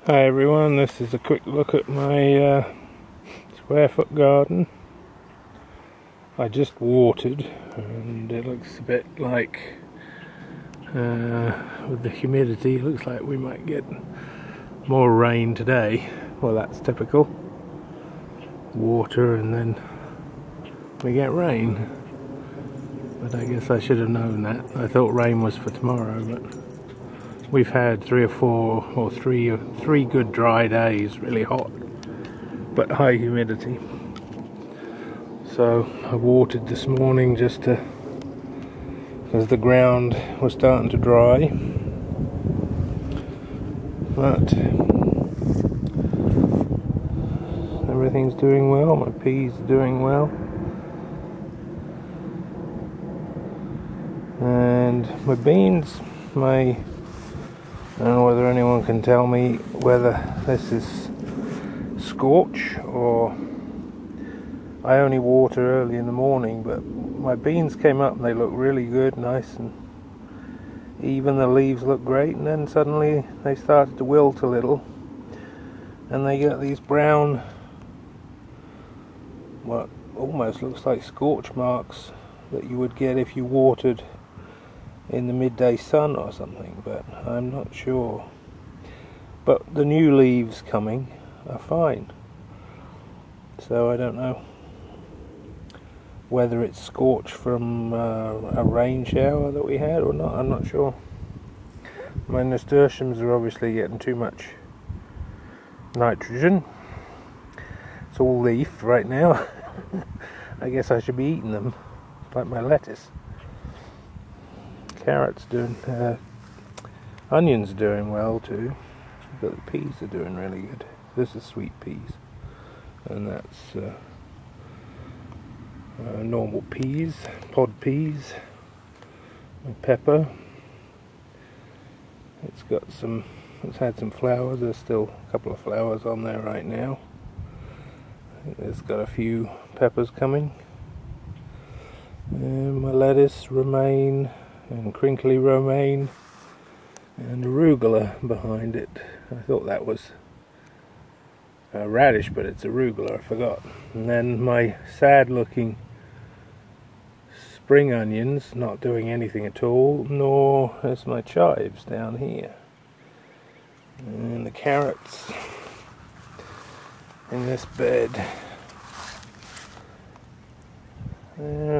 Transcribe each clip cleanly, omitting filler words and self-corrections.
Hi everyone, this is a quick look at my square foot garden. I just watered and it looks a bit like, with the humidity, it looks like we might get more rain today. Well, that's typical. Water and then we get rain. But I guess I should have known that. I thought rain was for tomorrow, but we've had three good dry days, really hot, but high humidity. So I watered this morning just because the ground was starting to dry. But everything's doing well. My peas are doing well. And my beans, I don't know whether anyone can tell me whether this is scorch or I only water early in the morning, but my beans came up and they look really good, nice and even. The leaves look great, and then suddenly they started to wilt a little and they get these brown, what almost looks like scorch marks that you would get if you watered in the midday sun or something, but I'm not sure. But the new leaves coming are fine, so I don't know whether it's scorch from a rain shower that we had or not. I'm not sure. My nasturtiums are obviously getting too much nitrogen. It's all leaf right now. I guess I should be eating them like my lettuce. Carrots doing, onions are doing well too, but the peas are doing really good. This is sweet peas, and that's normal peas, pod peas, and pepper. It's had some flowers. There's still a couple of flowers on there right now. It's got a few peppers coming, and my lettuce, romaine, and crinkly romaine, and arugula behind it. I thought that was a radish, but it's arugula, I forgot. And then my sad looking spring onions, not doing anything at all, nor is my chives down here. And the carrots in this bed,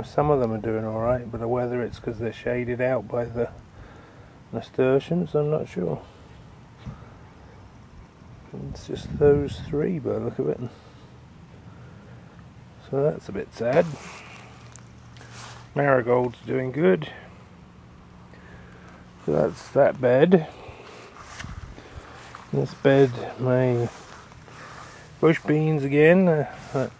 some of them are doing alright, but whether it's because they're shaded out by the nasturtiums, I'm not sure. It's just those three by the look of it. So that's a bit sad. Marigold's doing good. So that's that bed. This bed, my bush beans again, that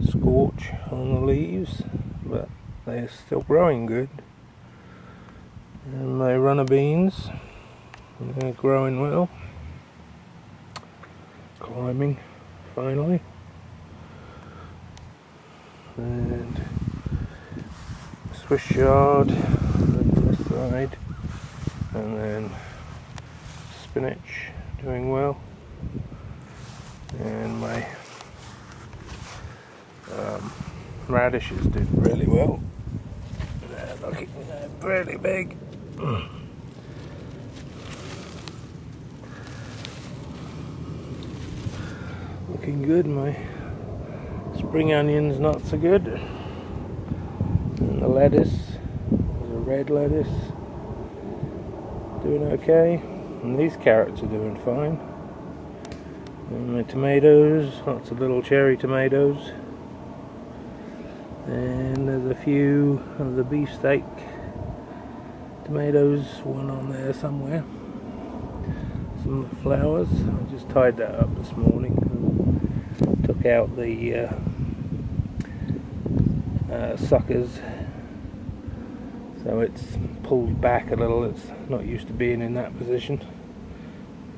scorch on the leaves, but they're still growing good. And my runner beans, they're growing well, climbing finally. And Swiss chard on this side, and then spinach doing well, and my radishes did really well. They're looking really big. Looking good. My spring onions not so good, and the lettuce, there's a red lettuce, doing okay, and these carrots are doing fine. And my tomatoes, lots of little cherry tomatoes, and there's a few of the beefsteak tomatoes, one on there somewhere. Some flowers. I just tied that up this morning and took out the suckers, so it's pulled back a little. It's not used to being in that position.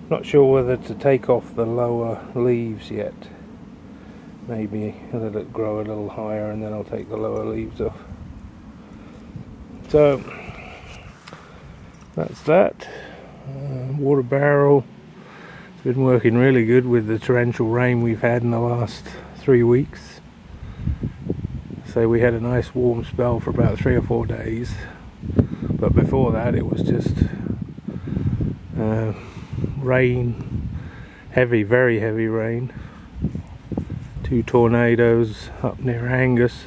Not sure whether to take off the lower leaves yet. Maybe let it grow a little higher and then I'll take the lower leaves off. So that's that. water barrel. It's been working really good with the torrential rain we've had in the last 3 weeks. So we had a nice warm spell for about 3 or 4 days, but before that it was just rain, very heavy rain. 2 tornadoes up near Angus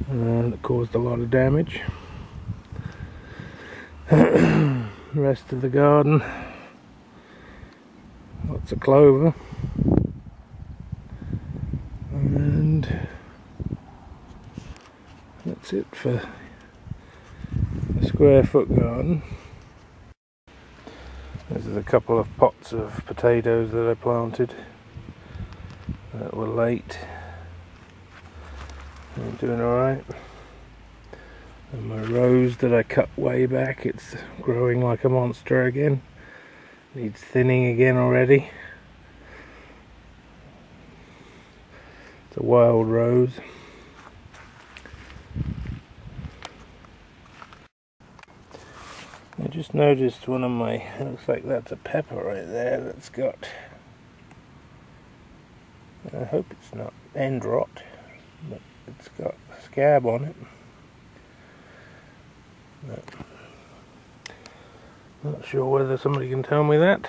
that caused a lot of damage. The rest of the garden, lots of clover, and that's it for a square foot garden. This is a couple of pots of potatoes that I planted that were late. I'm doing alright. And my rose that I cut way back, it's growing like a monster again. Needs thinning again already. It's a wild rose. I just noticed one of my, it looks like that's a pepper right there that's got, I hope it's not end rot, but it's got a scab on it. But not sure whether somebody can tell me that.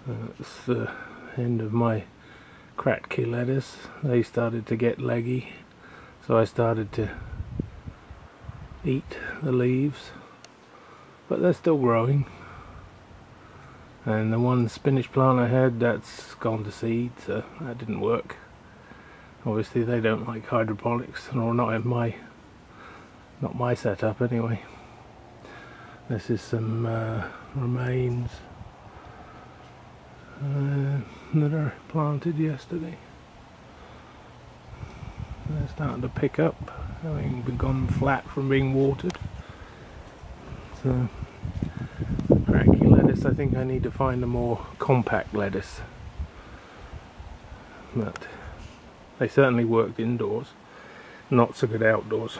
That's the end of my Kratky lettuce. They started to get leggy, so I started to eat the leaves, but they're still growing. And the one spinach plant I had, that's gone to seed, so that didn't work. Obviously they don't like hydroponics, or not in my setup anyway. This is some remains that are planted yesterday. They're starting to pick up, having gone flat from being watered. So, Kratky lettuce, I think I need to find a more compact lettuce. But they certainly worked indoors, not so good outdoors.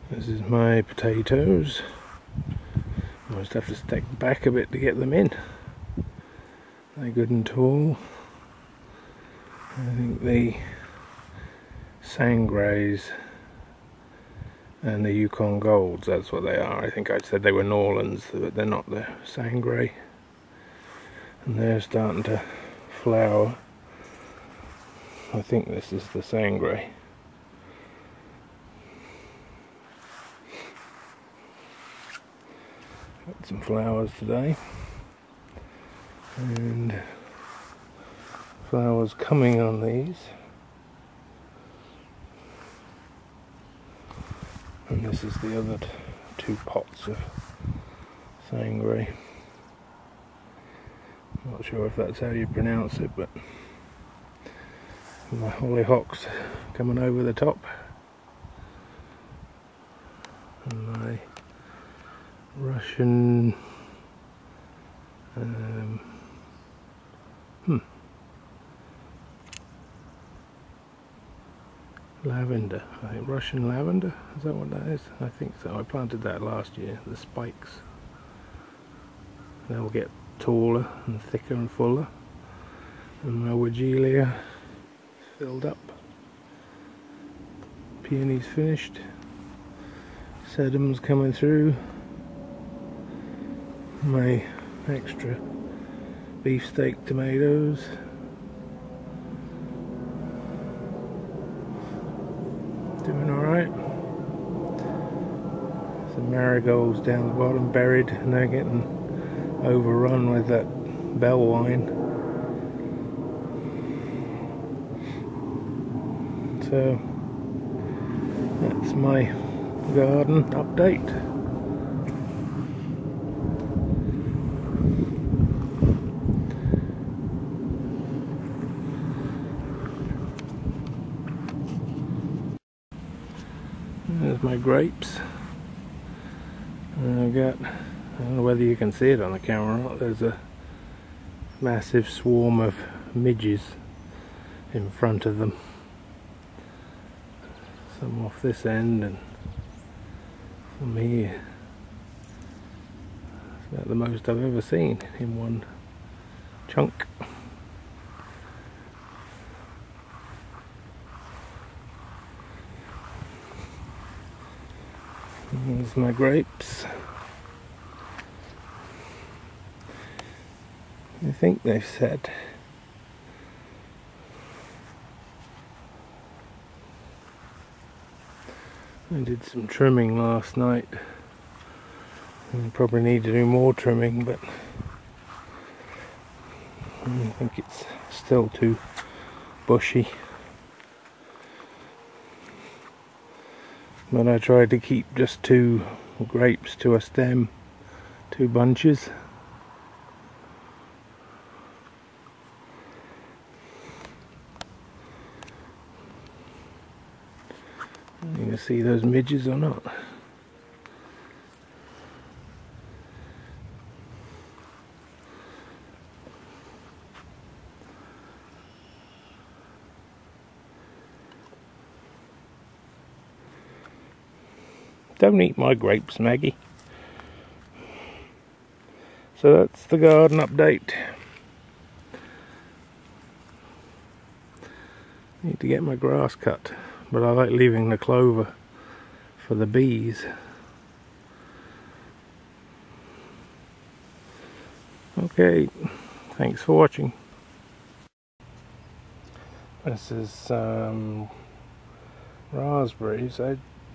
This is my potatoes. I just have to stick back a bit to get them in. They're good and tall. I think the Sangreys and the Yukon Golds, that's what they are. I think I said they were Norlands, but they're not. They're Sangrey. And they're starting to flower. I think this is the Sangrey. Got some flowers today. And flowers coming on these. And this is the other 2 pots of Sangre. Not sure if that's how you pronounce it, but my hollyhocks coming over the top. And my Russian lavender, I think Russian lavender, is that what that is? I think so. I planted that last year, the spikes. They'll get taller and thicker and fuller. And my Weigela filled up. Peony's finished. Sedum's coming through. My extra beefsteak tomatoes. Doing alright. Some marigolds down the bottom buried, and they're getting overrun with that bell wine. So that's my garden update. There's my grapes. And I've got, I don't know whether you can see it on the camera, there's a massive swarm of midges in front of them. Some off this end and from here. It's about the most I've ever seen in one chunk. Here's my grapes. I think they've set. I did some trimming last night. I probably need to do more trimming, but I think it's still too bushy. But I tried to keep just 2 grapes to a stem, 2 bunches. You can see those midges or not. Don't eat my grapes, Maggie. So that's the garden update. Need to get my grass cut, but I like leaving the clover for the bees. Okay, thanks for watching. This is raspberries.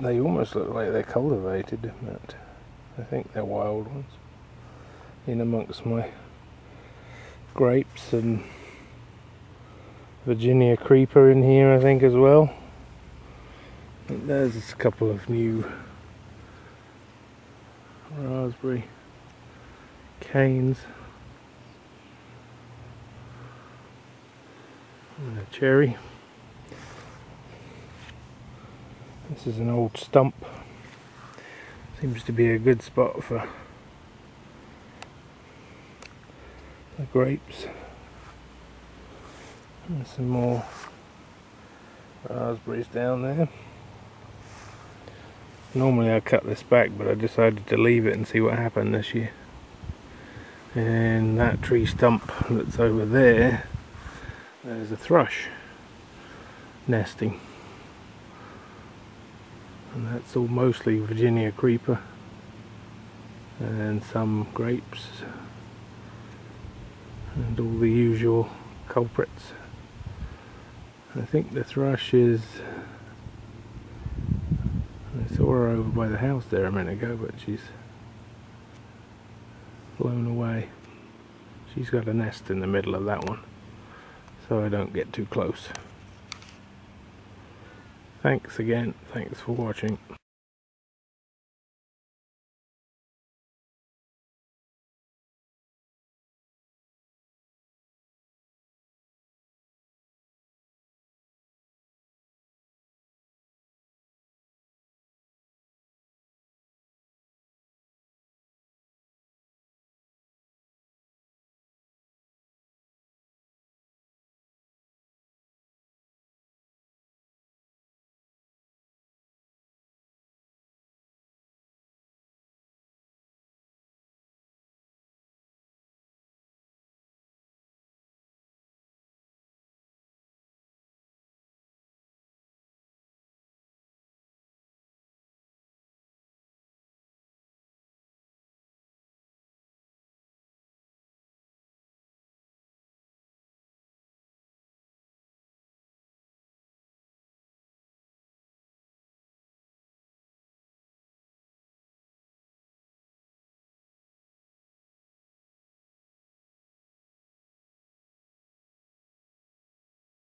They almost look like they're cultivated, but I think they're wild ones. In amongst my grapes and Virginia creeper in here, I think, as well. And there's a couple of new raspberry canes. And a cherry. This is an old stump. Seems to be a good spot for the grapes. And some more raspberries down there. Normally I cut this back, but I decided to leave it and see what happened this year. And that tree stump that's over there, there's a thrush nesting. And that's all mostly Virginia creeper and some grapes and all the usual culprits. I think the thrush is, I saw her over by the house there a minute ago, but she's flown away. She's got a nest in the middle of that one, so I don't get too close. Thanks again, thanks for watching.